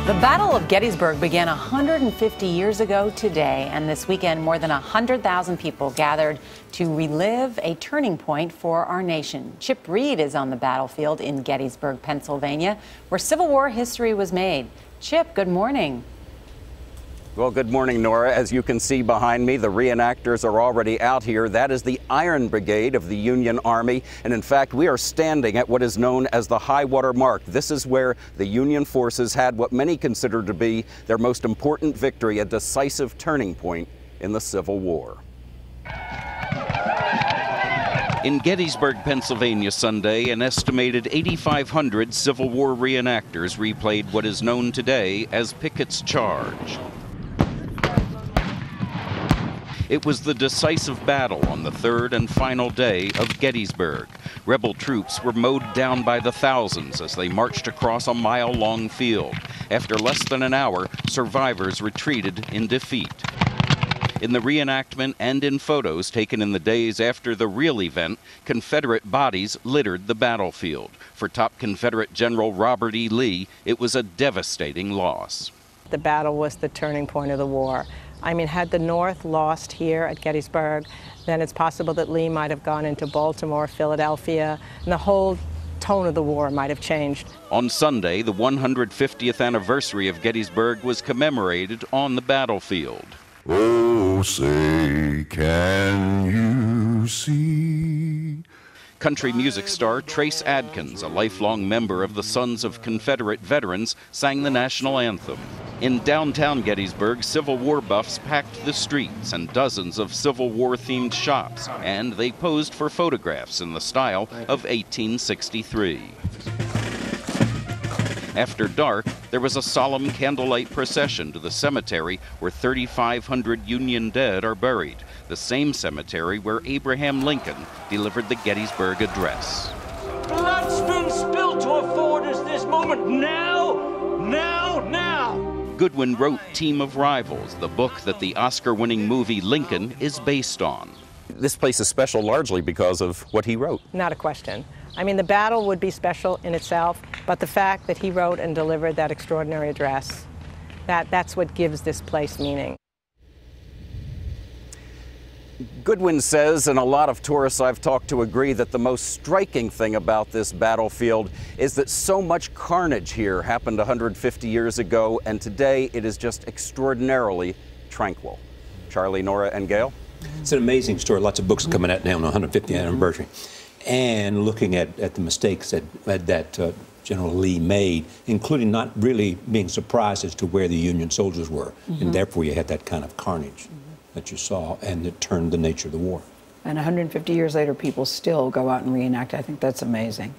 The Battle of Gettysburg began 150 years ago today, and this weekend more than 100,000 people gathered to relive a turning point for our nation. Chip Reed is on the battlefield in Gettysburg, Pennsylvania, where Civil War history was made. Chip, good morning. Well, good morning, Nora. As you can see behind me, the reenactors are already out here. That is the Iron Brigade of the Union Army. And in fact, we are standing at what is known as the high water mark. This is where the Union forces had what many consider to be their most important victory, a decisive turning point in the Civil War. In Gettysburg, Pennsylvania Sunday, an estimated 8,500 Civil War reenactors replayed what is known today as Pickett's Charge. It was the decisive battle on the third and final day of Gettysburg. Rebel troops were mowed down by the thousands as they marched across a mile-long field. After less than an hour, survivors retreated in defeat. In the reenactment and in photos taken in the days after the real event, Confederate bodies littered the battlefield. For top Confederate General Robert E. Lee, it was a devastating loss. The battle was the turning point of the war. I mean, had the North lost here at Gettysburg, then it's possible that Lee might have gone into Baltimore, Philadelphia, and the whole tone of the war might have changed. On Sunday, the 150th anniversary of Gettysburg was commemorated on the battlefield. Oh, say, can you see? Country music star Trace Adkins, a lifelong member of the Sons of Confederate Veterans, sang the national anthem. In downtown Gettysburg, Civil War buffs packed the streets and dozens of Civil War-themed shops, and they posed for photographs in the style of 1863. After dark, there was a solemn candlelight procession to the cemetery where 3,500 Union dead are buried, the same cemetery where Abraham Lincoln delivered the Gettysburg Address. Blood's been spilled to afford us this moment. Now, now, now! Goodwin wrote Team of Rivals, the book that the Oscar-winning movie Lincoln is based on. This place is special largely because of what he wrote. Not a question. I mean, the battle would be special in itself, but the fact that he wrote and delivered that extraordinary address, that's what gives this place meaning. Goodwin says, and a lot of tourists I've talked to agree, that the most striking thing about this battlefield is that so much carnage here happened 150 years ago, and today it is just extraordinarily tranquil. Charlie, Nora, and Gail? It's an amazing story. Lots of books coming out now on the 150th anniversary. And looking at the mistakes that General Lee made, including not really being surprised as to where the Union soldiers were. And therefore you had that kind of carnage that you saw, and it turned the nature of the war. And 150 years later, people still go out and reenact. I think that's amazing.